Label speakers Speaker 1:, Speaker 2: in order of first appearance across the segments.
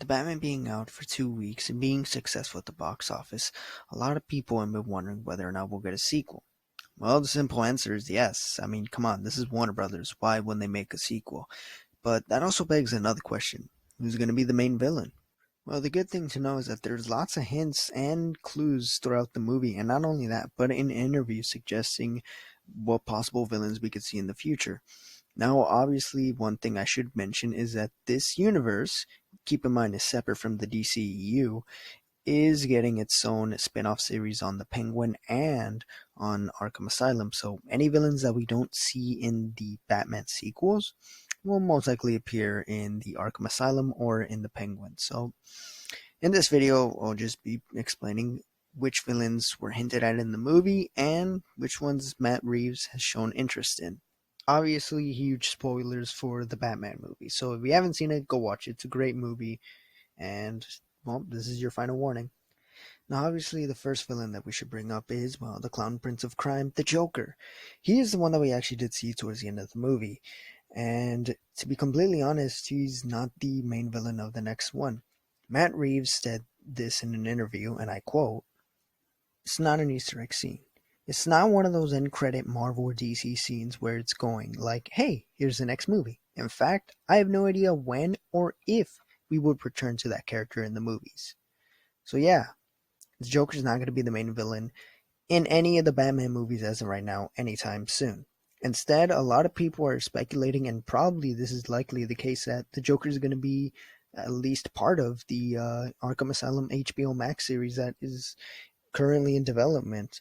Speaker 1: Batman being out for 2 weeks and being successful at the box office, a lot of people have been wondering whether or not we'll get a sequel. Well, the simple answer is yes. I mean, come on, this is Warner Brothers. Why wouldn't they make a sequel? But that also begs another question. Who's going to be the main villain? Well, the good thing to know is that there's lots of hints and clues throughout the movie, and not only that, but in interviews suggesting what possible villains we could see in the future. Now, obviously, one thing I should mention is that this universe, keep in mind, is separate from the DCEU, is getting its own spin-off series on the Penguin and on Arkham Asylum. So any villains that we don't see in the Batman sequels will most likely appear in the Arkham Asylum or in the Penguin. So in this video, I'll just be explaining which villains were hinted at in the movie and which ones Matt Reeves has shown interest in. Obviously, huge spoilers for the Batman movie. So if you haven't seen it, go watch it. It's a great movie. And, well, this is your final warning. Now, obviously, the first villain that we should bring up is, well, the Clown Prince of Crime, the Joker. He is the one that we actually did see towards the end of the movie. And to be completely honest, he's not the main villain of the next one. Matt Reeves said this in an interview, and I quote, "It's not an Easter egg scene. It's not one of those end credit Marvel or DC scenes where it's going like, hey, here's the next movie. In fact, I have no idea when or if we would return to that character in the movies." So yeah, the Joker's not going to be the main villain in any of the Batman movies as of right now anytime soon. Instead, a lot of people are speculating, and probably this is likely the case, that the Joker is going to be at least part of the Arkham Asylum HBO Max series that is currently in development.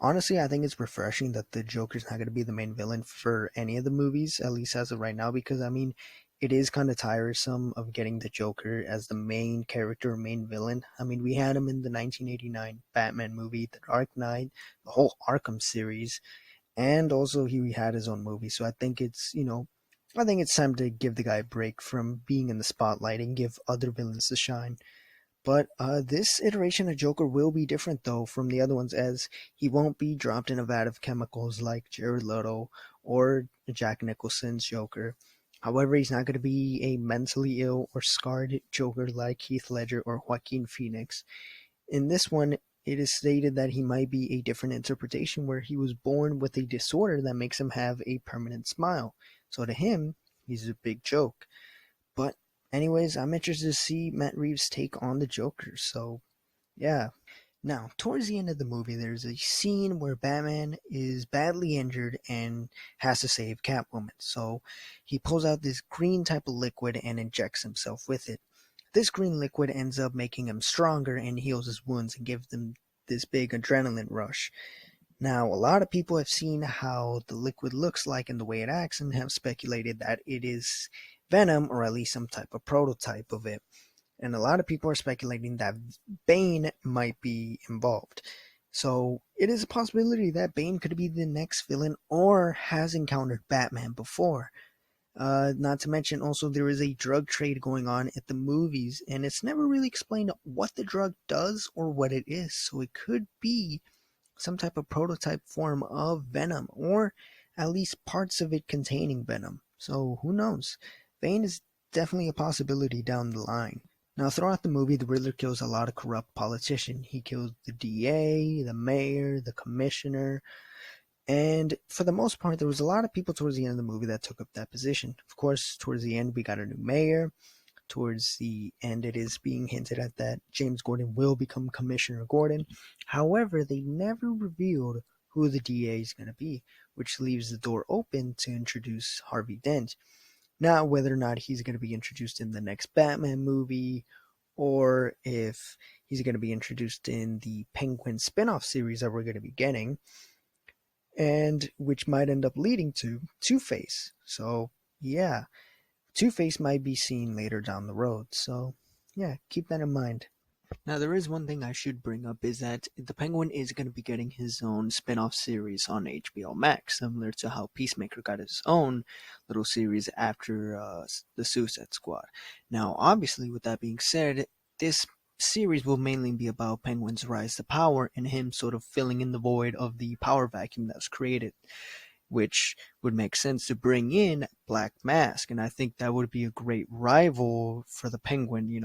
Speaker 1: Honestly, I think it's refreshing that the Joker's not going to be the main villain for any of the movies, at least as of right now, because, I mean, it is kind of tiresome of getting the Joker as the main character, main villain. I mean, we had him in the 1989 Batman movie, The Dark Knight, the whole Arkham series, and also he had his own movie. So I think I think it's time to give the guy a break from being in the spotlight and give other villains the shine. But this iteration of Joker will be different, though, from the other ones, as he won't be dropped in a vat of chemicals like Jared Leto or Jack Nicholson's Joker. However, he's not going to be a mentally ill or scarred Joker like Heath Ledger or Joaquin Phoenix. In this one, it is stated that he might be a different interpretation where he was born with a disorder that makes him have a permanent smile. So to him, he's a big joke. But anyways, I'm interested to see Matt Reeves' take on the Joker, so yeah. Now, towards the end of the movie, there's a scene where Batman is badly injured and has to save Catwoman. So he pulls out this green type of liquid and injects himself with it. This green liquid ends up making him stronger and heals his wounds and gives him this big adrenaline rush. Now, a lot of people have seen how the liquid looks like and the way it acts and have speculated that it is Venom, or at least some type of prototype of it. And a lot of people are speculating that Bane might be involved. So it is a possibility that Bane could be the next villain or has encountered Batman before. Not to mention also there is a drug trade going on at the movies, and it's never really explained what the drug does or what it is. So it could be some type of prototype form of Venom, or at least parts of it containing Venom. So who knows? Bane is definitely a possibility down the line. Now, throughout the movie, the Riddler kills a lot of corrupt politicians. He kills the DA, the mayor, the commissioner, and for the most part, there was a lot of people towards the end of the movie that took up that position. Of course, towards the end, we got a new mayor. Towards the end, it is being hinted at that James Gordon will become Commissioner Gordon. However, they never revealed who the DA is going to be, which leaves the door open to introduce Harvey Dent. Now, whether or not he's going to be introduced in the next Batman movie, or if he's going to be introduced in the Penguin spin-off series that we're going to be getting, and which might end up leading to Two-Face. So, yeah, Two-Face might be seen later down the road. So, yeah, keep that in mind. Now, there is one thing I should bring up, is that the Penguin is going to be getting his own spin-off series on HBO Max, similar to how Peacemaker got his own little series after the Suicide Squad. Now, obviously, with that being said, this series will mainly be about Penguin's rise to power and him sort of filling in the void of the power vacuum that was created. which would make sense to bring in Black Mask, and I think that would be a great rival for the Penguin,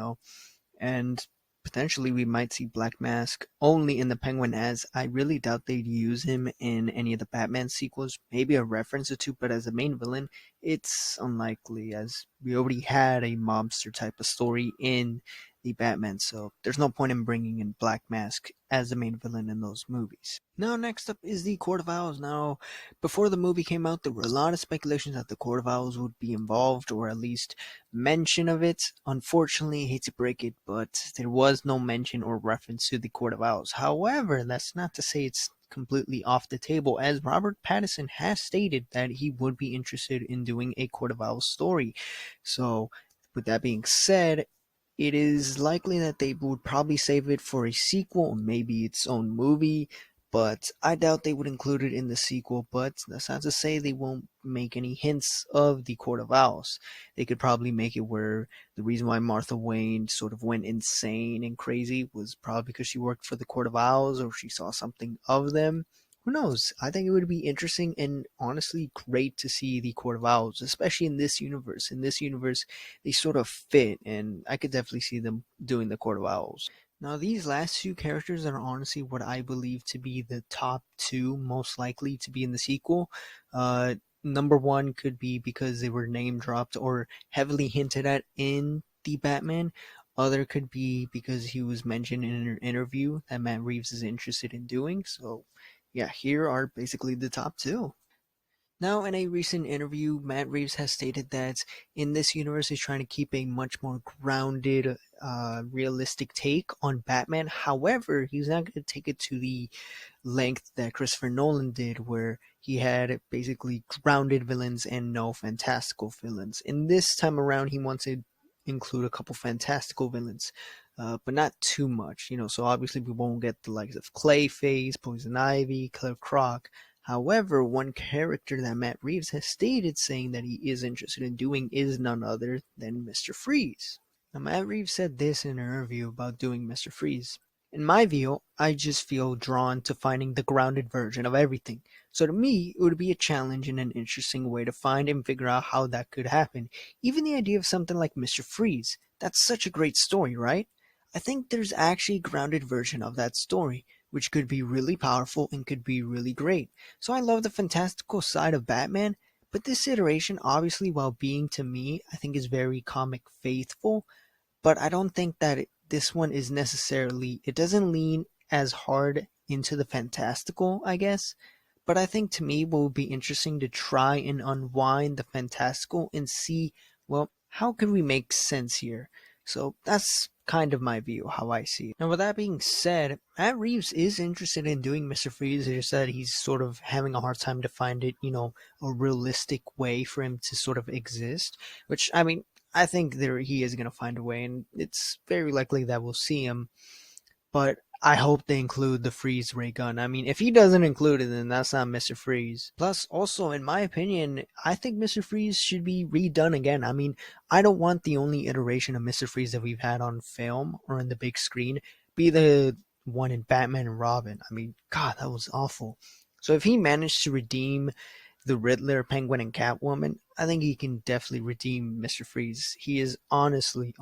Speaker 1: and potentially we might see Black Mask only in the Penguin, as I really doubt they'd use him in any of the Batman sequels. Maybe a reference or two, but as a main villain, it's unlikely, as we already had a mobster type of story in the Batman, so there's no point in bringing in Black Mask as the main villain in those movies. Now, next up is the Court of Owls. Now, before the movie came out, there were a lot of speculations that the Court of Owls would be involved, or at least mention of it. Unfortunately, I hate to break it, but there was no mention or reference to the Court of Owls. However, that's not to say it's completely off the table, as Robert Pattinson has stated that he would be interested in doing a Court of Owls story. So, with that being said, it is likely that they would probably save it for a sequel, or maybe its own movie, but I doubt they would include it in the sequel. But that's not to say they won't make any hints of the Court of Owls. They could probably make it where the reason why Martha Wayne sort of went insane and crazy was probably because she worked for the Court of Owls, or she saw something of them. Who knows? I think it would be interesting and honestly great to see the Court of Owls, especially in this universe. In this universe, they sort of fit, and I could definitely see them doing the Court of Owls. Now, these last two characters are honestly what I believe to be the top two most likely to be in the sequel. Number one could be because they were name dropped or heavily hinted at in the Batman. Other could be because he was mentioned in an interview that Matt Reeves is interested in doing. So, yeah, here are basically the top two. Now, in a recent interview, Matt Reeves has stated that in this universe, he's trying to keep a much more grounded, realistic take on Batman. However, he's not going to take it to the length that Christopher Nolan did, where he had basically grounded villains and no fantastical villains. In this time around, he wants to include a couple fantastical villains, but not too much. So obviously we won't get the likes of Clayface, Poison Ivy, Killer Croc. However, one character that Matt Reeves has stated saying that he is interested in doing is none other than Mr. Freeze. Now, Matt Reeves said this in an interview about doing Mr. Freeze. In my view, I just feel drawn to finding the grounded version of everything. So to me, it would be a challenge and an interesting way to find and figure out how that could happen. Even the idea of something like Mr. Freeze, that's such a great story, right? I think there's actually a grounded version of that story, which could be really powerful and could be really great. So I love the fantastical side of Batman, but this iteration, obviously, while being to me, I think is very comic faithful, but I don't think that this one is necessarily, it doesn't lean as hard into the fantastical, I guess. But I think to me what would be interesting to try and unwind the fantastical and see, well, how can we make sense here? So that's kind of my view, how I see it. Now, with that being said, Matt Reeves is interested in doing Mr. Freeze. He just said he's sort of having a hard time to find it, a realistic way for him to sort of exist. Which, I mean, I think he is going to find a way, and it's very likely that we'll see him. But I hope they include the freeze ray gun. I mean, if he doesn't include it, then that's not Mr. Freeze. Plus, also, in my opinion, I think Mr. Freeze should be redone again. I mean, I don't want the only iteration of Mr. Freeze that we've had on film or in the big screen be the one in Batman and Robin. I mean, God, that was awful. So if he managed to redeem the Riddler, Penguin, and Catwoman, I think he can definitely redeem Mr. Freeze. He is honestly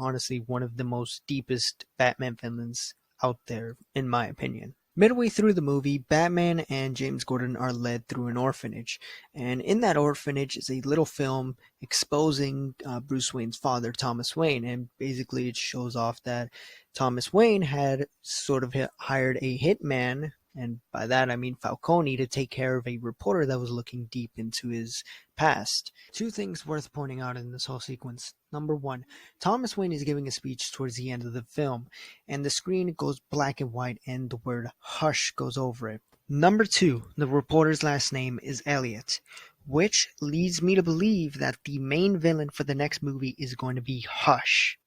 Speaker 1: one of the most deepest Batman villains out there, in my opinion. Midway through the movie, Batman and James Gordon are led through an orphanage, and in that orphanage is a little film exposing Bruce Wayne's father, Thomas Wayne, and basically it shows off that Thomas Wayne had sort of hired a hitman, and by that I mean Falcone, to take care of a reporter that was looking deep into his past. Two things worth pointing out in this whole sequence. Number one, Thomas Wayne is giving a speech towards the end of the film, and the screen goes black and white and the word hush goes over it. Number two, the reporter's last name is Elliot, which leads me to believe that the main villain for the next movie is going to be Hush.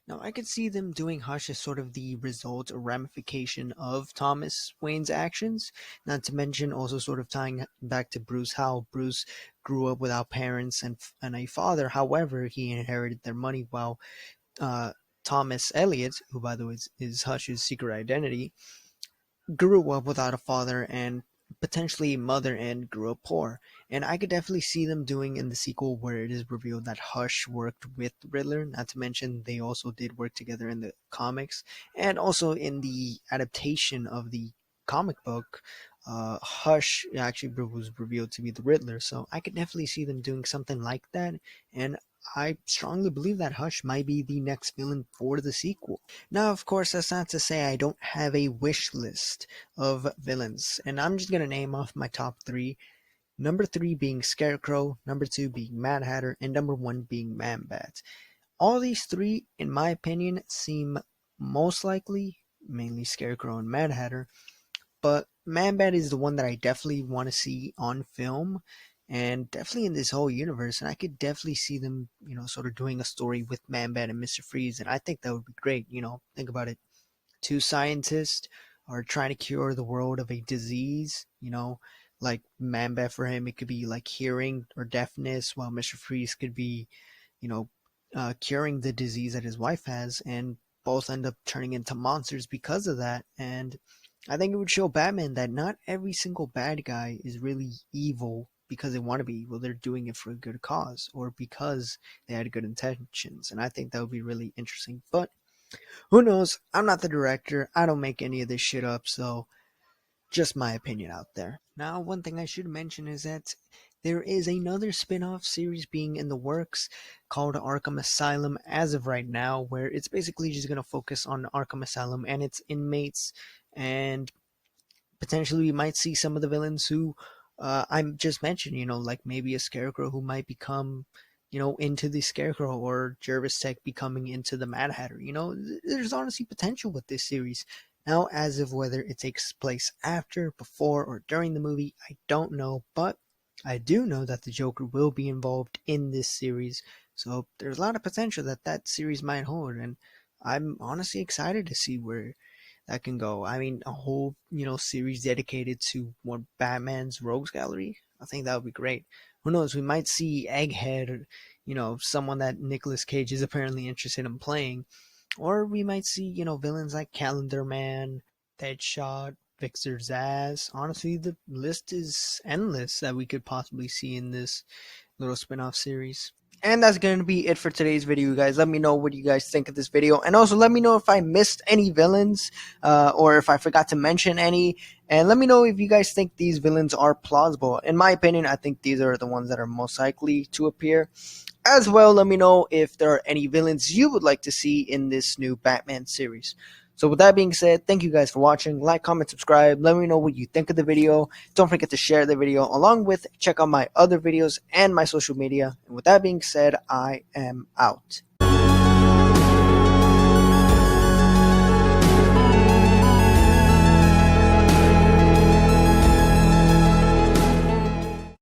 Speaker 1: Now, I could see them doing Hush as sort of the result or ramification of Thomas Wayne's actions, not to mention also sort of tying back to Bruce, how Bruce grew up without parents and a father. However, he inherited their money, while uh, Thomas Elliot, who by the way is Hush's secret identity, grew up without a father and potentially a mother and grew up poor. And I could definitely see them doing in the sequel where it is revealed that Hush worked with Riddler, not to mention they also did work together in the comics, and also in the adaptation of the comic book. Hush actually was revealed to be the Riddler, so I could definitely see them doing something like that, and I strongly believe that Hush might be the next villain for the sequel. Now, of course, that's not to say I don't have a wish list of villains, and I'm just gonna name off my top three. Number three being Scarecrow, number two being Mad Hatter, and number one being Man-Bat. All these three, in my opinion, seem most likely, mainly Scarecrow and Mad Hatter, but Man-Bat is the one that I definitely want to see on film, and definitely in this whole universe. And I could definitely see them, sort of doing a story with Man-Bat and Mr. Freeze, and I think that would be great. Think about it. Two scientists are trying to cure the world of a disease, like Man-Bat for him, it could be like hearing or deafness, while Mr. Freeze could be, you know, curing the disease that his wife has, and both end up turning into monsters because of that. And I think it would show Batman that not every single bad guy is really evil because they want to be evil. They're doing it for a good cause or because they had good intentions. And I think that would be really interesting. But who knows? I'm not the director. I don't make any of this shit up. So just my opinion out there. Now, one thing I should mention is that there is another spin-off series being in the works called Arkham Asylum as of right now, where it's basically just going to focus on Arkham Asylum and its inmates, and potentially we might see some of the villains who I just mentioned, like maybe a Scarecrow who might become, into the Scarecrow, or Jervis Tech becoming into the Mad Hatter. There's honestly potential with this series. Now, as of whether it takes place after, before, or during the movie, I don't know, but I do know that the Joker will be involved in this series, so there's a lot of potential that that series might hold, and I'm honestly excited to see where that can go. I mean, a whole, series dedicated to one Batman's Rogues Gallery. I think that would be great. Who knows? We might see Egghead, or, someone that Nicolas Cage is apparently interested in playing. Or we might see, villains like Calendar Man, Deadshot, Victor Zsasz. Honestly, the list is endless that we could possibly see in this little spin-off series. And that's going to be it for today's video, guys. Let me know what you guys think of this video. And also let me know if I missed any villains or if I forgot to mention any. And let me know if you guys think these villains are plausible. In my opinion, I think these are the ones that are most likely to appear. As well, let me know if there are any villains you would like to see in this new Batman series. So with that being said, thank you guys for watching. Like, comment, subscribe. Let me know what you think of the video. Don't forget to share the video, along with check out my other videos and my social media. And with that being said, I am out.